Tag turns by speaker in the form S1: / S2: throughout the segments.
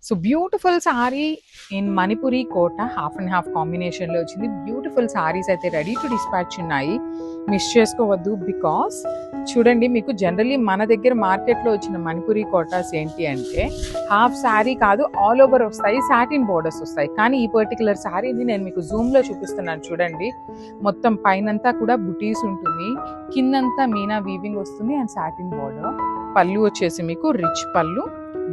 S1: So beautiful sari in Manipuri Kota half and half కాంబినేషన్లో వచ్చింది. Beautiful saris అయితే రెడీ టు డిస్పాచ్ ఉన్నాయి, మిస్ చేసుకోవద్దు. బికాస్ చూడండి, మీకు జనరల్లీ మన దగ్గర మార్కెట్లో వచ్చిన మణిపురి కోటాస్ ఏంటి అంటే హాఫ్ శారీ కాదు, ఆల్ ఓవర్ వస్తాయి, సాటిన్ బోర్డర్స్ వస్తాయి. కానీ ఈ పర్టికులర్ శారీని నేను మీకు జూమ్లో చూపిస్తున్నాను చూడండి. మొత్తం పైనంతా కూడా బుటీస్ ఉంటుంది, కిందంతా మీనా వీవింగ్ వస్తుంది అండ్ సాటిన్ బోర్డర్. పళ్ళు వచ్చేసి మీకు రిచ్ పళ్ళు,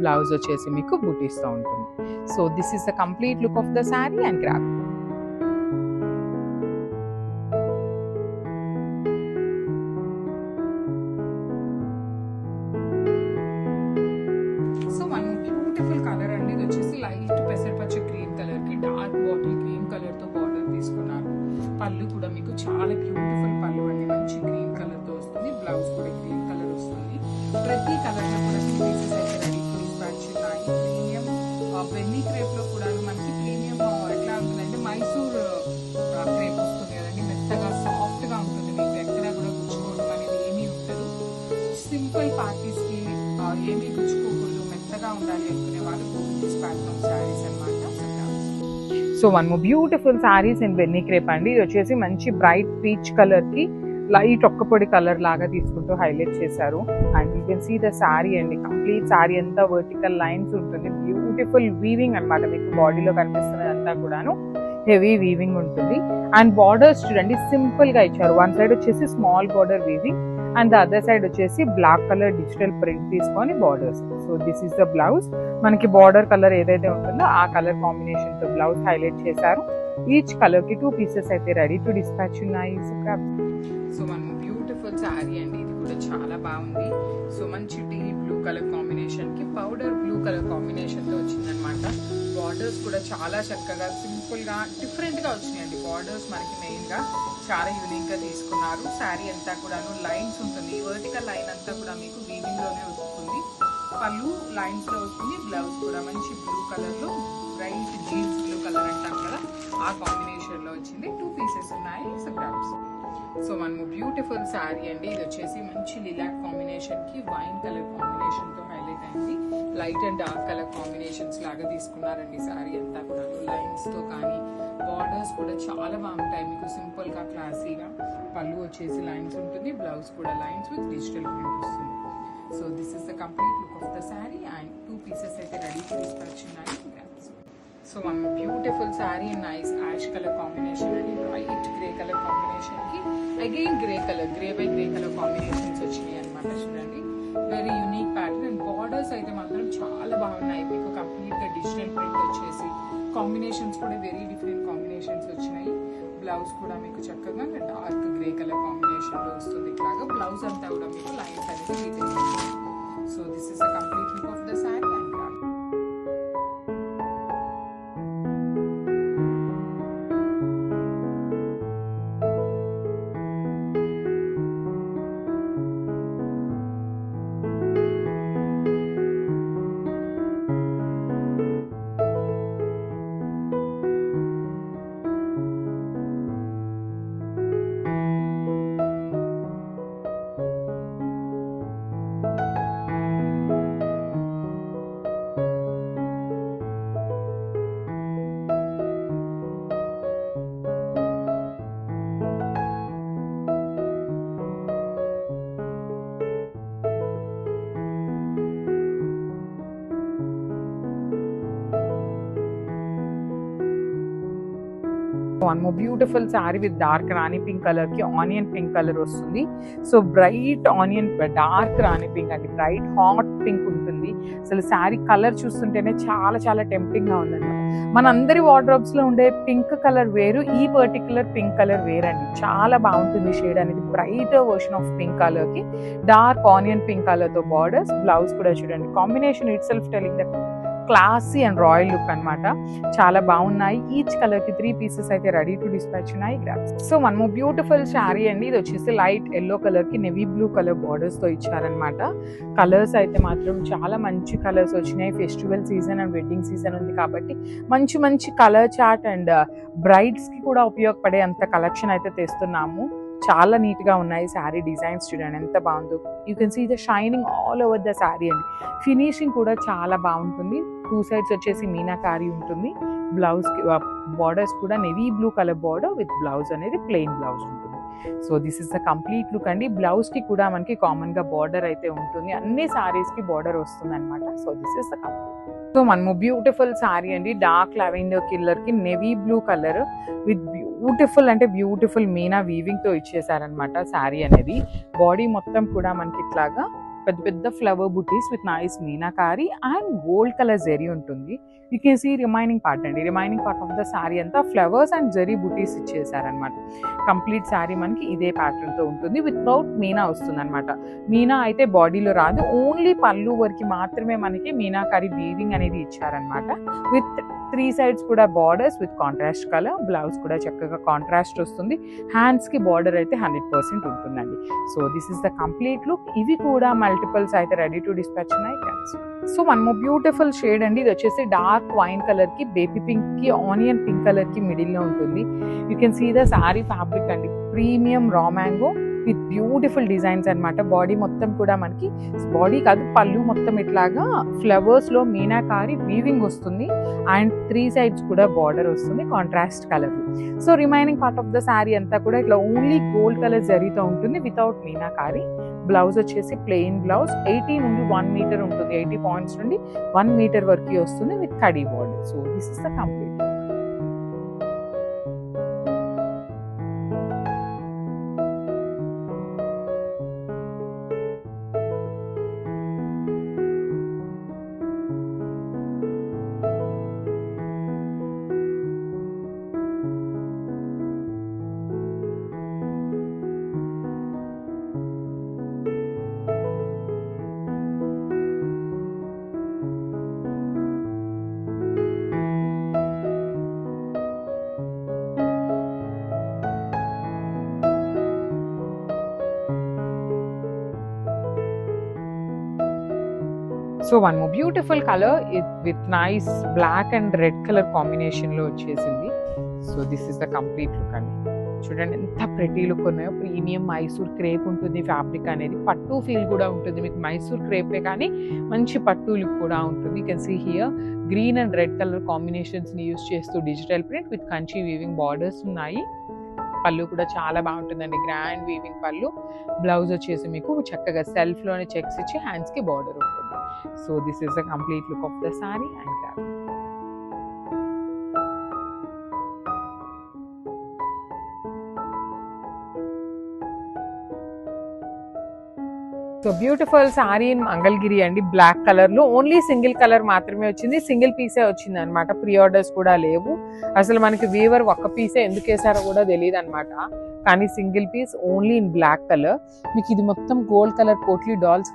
S1: బ్లౌజ్ వచ్చేసి మీకు బూటీస్తో ఉంటుంది. So this is the complete look of the sari and grab. So one beautiful colour అండి, ఇది వచ్చేసి లైట్ పెసరపచ్చ గ్రీన్ కలర్ కి డార్క్ బాటిల్ గ్రీన్ కలర్ తో బార్డర్ తీసుకున్నారు. పళ్ళు కూడా మీకు చాలా బ్యూటిఫుల్ పళ్ళు అండి, మంచి గ్రీన్ కలర్ తో వస్తుంది. బ్లౌజ్ కూడా గ్రీన్ కలర్ వస్తుంది. ప్రతి కలర్ లో కూడా పీసెస్ అయితే రెడీ టు డిస్పాచ్ ఉన్నాయి. ప్రీమియం వెన్నీ క్రేప్ లో కూడా మనకి ప్రీమియం ఎట్లా ఉంటుందంటే మైసూర్ క్రేప్ వస్తుంది కదండి, మెత్తగా సాఫ్ట్ గా ఉంటుంది. మీకు ఎక్కడ కూడా గుచ్చుకోవడం అనేది ఏమీ ఉండదు. సింపుల్ పార్టీస్ కి ఏమీ గుచ్చుకోకూడదు, మెత్తగా ఉండాలి అనుకునే వాళ్ళు డిస్పాచ్ శారీస్ అనమాట. So one more beautiful saris in వెన్నీ క్రేప్ అండి. ఇది వచ్చేసి మంచి బ్రైట్ పీచ్ కలర్ కి లైట్ ఒక్కపొడి కలర్ లాగా తీసుకుంటూ హైలైట్ చేశారు. And you can see the sari అండి, కంప్లీట్ శారీ అంతా వర్టికల్ లైన్స్ ఉంటుంది. బ్యూటిఫుల్ వీవింగ్ అనమాట, మీకు బాడీలో కనిపిస్తున్నది అంతా కూడాను హెవీ వీవింగ్ ఉంటుంది. అండ్ బార్డర్స్ చూడండి సింపుల్ గా ఇచ్చారు. వన్ సైడ్ వచ్చేసి small border weaving and the other side వచ్చేసి బ్లాక్ కలర్ డిజిటల్ ప్రింట్ తీసుకొని borders. So this is the blouse. మనకి బార్డర్ కలర్ ఏదైతే ఉంటుందో ఆ కలర్ కాంబినేషన్ తో బ్లౌజ్ హైలైట్ చేశారు. ఈచ్ కలర్ కి 2 పీసెస్ అయితే రెడీ టు డిస్పాచ్ ఉన్నాయి. సో వన్ బ్యూటిఫుల్ శారీ అండి, ఇది కూడా చాలా బాగుంది. సో మంచి డీప్ బ్లూ కలర్ కాంబినేషన్ కి పౌడర్ బ్లూ కలర్ కాంబినేషన్ తో వచ్చిందనమాట. బార్డర్స్ కూడా చాలా చక్కగా సింపుల్ గా డిఫరెంట్ గా వచ్చినాయండి. బార్డర్స్ మనకి మెయిన్ గా చాలా యూనిక్ గా తీసుకున్నారు. శారీ అంతా కూడాను లైన్స్ ఉంటుంది, వర్టికల్ లైన్ అంతా కూడా మీకు వీవింగ్ లోనే వస్తుంది. పళ్ళు లైన్స్ లో వస్తుంది. బ్లౌజ్ కూడా మంచి బ్లూ కలర్ లో బ్రైట్ జీన్స్ బ్లూ కలర్ అంటాం కదా, ఆ కాంబినేషన్ లో వచ్చింది. 2 పీసెస్ ఉన్నాయి. సో వన్ బ్యూటిఫుల్ శారీ అండి, ఇది వచ్చేసి మంచి లిలాక్ కాంబినేషన్ కి వైన్ కలర్ కాంబినేషన్ తో హైలైట్ అయింది. Light and dark colour combinations లాగా తీసుకున్నారండి శారీ అంతా కూడా. లైన్స్ తో కానీ బార్డర్స్ కూడా చాలా బాగుంటాయి మీకు, సింపుల్ గా క్లాసీగా. పళ్ళు వచ్చేసి లైన్స్ ఉంటుంది, బ్లౌజ్ కూడా లైన్స్ విత్ డిజిటల్ ప్రింట్ వస్తుంది. So this is the complete look of the sari and 2 pieces అయితే రెడీ టు డిస్పాచ్ ఉన్నాయి. So one beautiful sari nice ash colour combination అండి, లైట్ గ్రే కలర్ కాంబినేషన్ కి again grey colour, grey by grey colour combinations వచ్చినాయి అనమాట. చూడండి very unique pattern. And borders అయితే మాత్రం చాలా బాగున్నాయి మీకు, కంప్లీట్ గా డిజిటల్ ప్రింట్ వచ్చేసి. కాంబినేషన్స్ కూడా వెరీ డిఫరెంట్ కాంబినేషన్స్ వచ్చినాయి. బ్లౌజ్ కూడా మీకు చక్కగా డార్క్ గ్రే కలర్ కాంబినేషన్ లో వస్తుంది. ఇట్లాగా బ్లౌజ్ అంతా కూడా మీకు లైన్స్ అనేది. So this is the complete look of the sari. One more beautiful sari with dark Rani pink colour కి ఆనియన్ పింక్ కలర్ వస్తుంది. సో బ్రైట్ ఆనియన్ డార్క్ రాణి పింక్ అండి, బ్రైట్ హాట్ పింక్ ఉంటుంది. అసలు శారీ కలర్ చూస్తుంటేనే చాలా చాలా టెంప్టింగ్ గా ఉందండి. మనందరి వార్డ్రోబ్స్ లో ఉండే పింక్ కలర్ వేరు, ఈ పర్టికులర్ పింక్ కలర్ వేరండి. చాలా బాగుంటుంది షేడ్ అనేది. Bright version of pink colour కి డార్క్ ఆనియన్ పింక్ కలర్ తో బార్డర్స్. బ్లౌజ్ కూడా చూడండి, combination it self telling that classy and royal look అనమాట. చాలా బాగున్నాయి. ఈచ్ కలర్ కి 3 పీసెస్ అయితే రెడీ టు డిస్పాచ్ ఉన్నాయి. So one more beautiful sari అండి, ఇది వచ్చేసి లైట్ ఎల్లో కలర్ కి నెవీ బ్లూ కలర్ బార్డర్స్ తో ఇచ్చారనమాట. కలర్స్ అయితే మాత్రం చాలా మంచి కలర్స్ వచ్చినాయి. Festival season and wedding season ఉంది కాబట్టి మంచి మంచి కలర్ చార్ట్ అండ్ బ్రైడ్స్ కి కూడా ఉపయోగపడే అంత కలెక్షన్ అయితే తెస్తున్నాము. చాలా నీట్ గా ఉన్నాయి. శారీ డిజైన్స్ చూడండి ఎంత బాగుందో. You can see the shining all over the sari అండి. ఫినిషింగ్ కూడా చాలా బాగుంటుంది. 2 సైడ్స్ వచ్చేసి మీనాకారి ఉంటుంది. బ్లౌజ్కి బార్డర్స్ కూడా navy blue colour border with blouse అనేది ప్లెయిన్ బ్లౌజ్ ఉంటుంది. So this is the complete look అండి. బ్లౌజ్కి కూడా మనకి కామన్గా బార్డర్ అయితే ఉంటుంది. అన్ని సారీస్కి బార్డర్ వస్తుంది అనమాట. So this is the complete. So మనము బ్యూటిఫుల్ సారీ అండి, డార్క్ లావెండర్ కలర్కి navy blue colour with beautiful అంటే బ్యూటిఫుల్ మీనా వీవింగ్తో ఇచ్చేసారనమాట సారీ అనేది. బాడీ మొత్తం కూడా మనకి ఇట్లాగా పెద్ద పెద్ద ఫ్లవర్ బుటీస్ with nice meenakari and gold colour zari ఉంటుంది. You can see remaining part అండి. Remaining part of the sari అంతా ఫ్లవర్స్ అండ్ జరీ బుటీస్ ఇచ్చేసారనమాట. కంప్లీట్ సారీ మనకి ఇదే ప్యాటర్న్తో ఉంటుంది. వితౌట్ మీనా వస్తుంది అనమాట. మీనా అయితే బాడీలో రాదు, ఓన్లీ పళ్ళు వరకు మాత్రమే మనకి మీనాకారి వీవింగ్ అనేది ఇచ్చారనమాట. విత్ 3 సైడ్స్ కూడా borders with contrast colour. Blouse కూడా చక్కగా కాంట్రాస్ట్ వస్తుంది. హ్యాండ్స్కి బార్డర్ అయితే 100% ఉంటుందండి. So this is the complete look. ఇవి కూడా మల్టిపుల్స్ అయితే రెడీ టు డిస్పాచ్ ఉన్నాయి. So one more beautiful shade అండి. ఇది వచ్చేసి డార్క్ వైన్ కలర్కి బేబీ పింక్కి ఆనియన్ పింక్ కలర్కి మిడిల్లో ఉంటుంది. You can see the sari fabric అండి, premium raw mango with beautiful designs అనమాట. బాడీ మొత్తం కూడా మనకి, బాడీ కాదు పళ్ళు మొత్తం ఇట్లాగా ఫ్లవర్స్లో మీనాకారి వీవింగ్ వస్తుంది. అండ్ 3 సైడ్స్ కూడా బార్డర్ వస్తుంది contrast colour. So remaining part of the sari అంతా కూడా ఇట్లా ఓన్లీ గోల్డ్ కలర్ జరీతో ఉంటుంది వితౌట్ మీనాకారి. బ్లౌజ్ వచ్చేసి ప్లెయిన్ బ్లౌజ్ 80 నుండి 1 మీటర్ ఉంటుంది. 80 పాయింట్స్ నుండి 1 మీటర్ వరకు వస్తుంది విత్ కడీ border. So this is the complete. So one more beautiful colour with nice black and red colour కాంబినేషన్లో వచ్చేసింది. So this is the complete look అండి. చూడండి ఎంత ప్రెటీ లుక్ ఉన్నాయో. ప్రీమియం మైసూర్ క్రేప్ ఉంటుంది ఫ్యాబ్రిక్ అనేది. పట్టు ఫీల్ కూడా ఉంటుంది మీకు. మైసూర్ క్రేపే కానీ మంచి పట్టు లుక్ కూడా ఉంటుంది. You can see here green and red colour కాంబినేషన్స్ని యూస్ చేస్తూ digital print with Kanchi weaving borders ఉన్నాయి. పళ్ళు కూడా చాలా బాగుంటుందండి, గ్రాండ్ వీవింగ్ పళ్ళు. బ్లౌజ్ వచ్చేసి మీకు చక్కగా సెల్ఫ్లోనే చెక్స్ ఇచ్చి హ్యాండ్స్కి బార్డర్ ఉంటుంది. So this is the complete look of the sorry and grab. So beautiful sari in Mangalagiri అండి, బ్లాక్ కలర్ లో. ఓన్లీ సింగిల్ కలర్ మాత్రమే వచ్చింది, సింగిల్ పీసే వచ్చింది అనమాట. ప్రీ ఆర్డర్స్ కూడా లేవు. అసలు మనకి వీవర్ ఒక్క పీసే ఎందుకు వేసారో కూడా తెలియదు అనమాట. కానీ single piece only in black colour. మీకు ఇది మొత్తం గోల్డ్ కలర్ పోట్లీ డాట్స్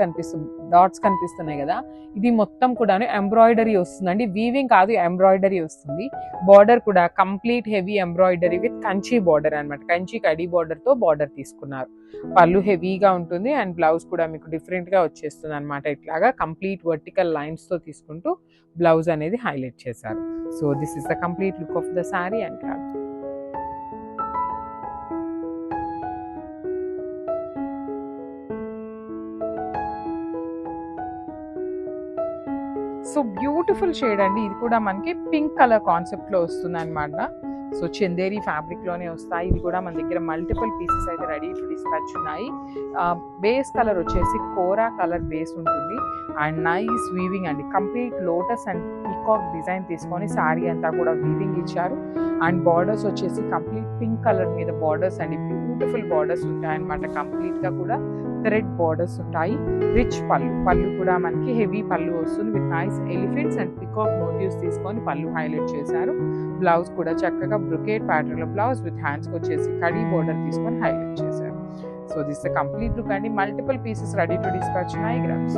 S1: కనిపిస్తున్నాయి కదా, ఇది మొత్తం కూడా ఎంబ్రాయిడరీ వస్తుందండి. వీవింగ్ కాదు, ఎంబ్రాయిడరీ వస్తుంది. బార్డర్ కూడా complete heavy embroidery with Kanchi border అనమాట. కంచి కడీ బార్డర్తో బార్డర్ తీసుకున్నారు. పళ్ళు హెవీగా ఉంటుంది అండ్ బ్లౌజ్ కూడా మీకు డిఫరెంట్గా వచ్చేస్తుంది అనమాట. ఇట్లాగా కంప్లీట్ వర్టికల్ లైన్స్తో తీసుకుంటూ బ్లౌజ్ అనేది హైలైట్ చేశారు. So this is the complete look of the sorry and craft. So beautiful shade అండి. ఇది కూడా మనకి పింక్ కలర్ కాన్సెప్ట్ లో వస్తుంది అనమాట. సో చందేరి ఫ్యాబ్రిక్ లోనే వస్తాయి. ఇది కూడా మన దగ్గర మల్టిపుల్ పీసెస్ అయితే రెడీ టు డిస్పాచ్ ఉన్నాయి. బేస్ కలర్ వచ్చేసి కోరా కలర్ బేస్ ఉంటుంది అండ్ నైస్ వీవింగ్ అండి. Complete lotus and peacock design తీసుకొని శారీ అంతా కూడా వీవింగ్ ఇచ్చారు. అండ్ బార్డర్స్ వచ్చేసి కంప్లీట్ పింక్ కలర్ మీద బార్డర్స్ అండి. బ్యూటిఫుల్ బార్డర్స్ ఉంటాయి అనమాట. కంప్లీట్ గా కూడా థ్రెడ్ బార్డర్స్ ఉంటాయి. రిచ్ పళ్ళు కూడా మనకి హెవీ పళ్ళు వస్తుంది with nice elephants and peacock motifs తీసుకొని పళ్ళు హైలైట్ చేశారు. బ్లౌజ్ కూడా చక్కగా బ్రొకేట్ ప్యాటర్న్ లో బ్లౌజ్ విత్ హ్యాండ్స్ వచ్చేసి కడీ బార్డర్ తీసుకొని హైలైట్ చేశారు. So this the complete look అండి. Multiple pieces ready to dispatch 9 grams.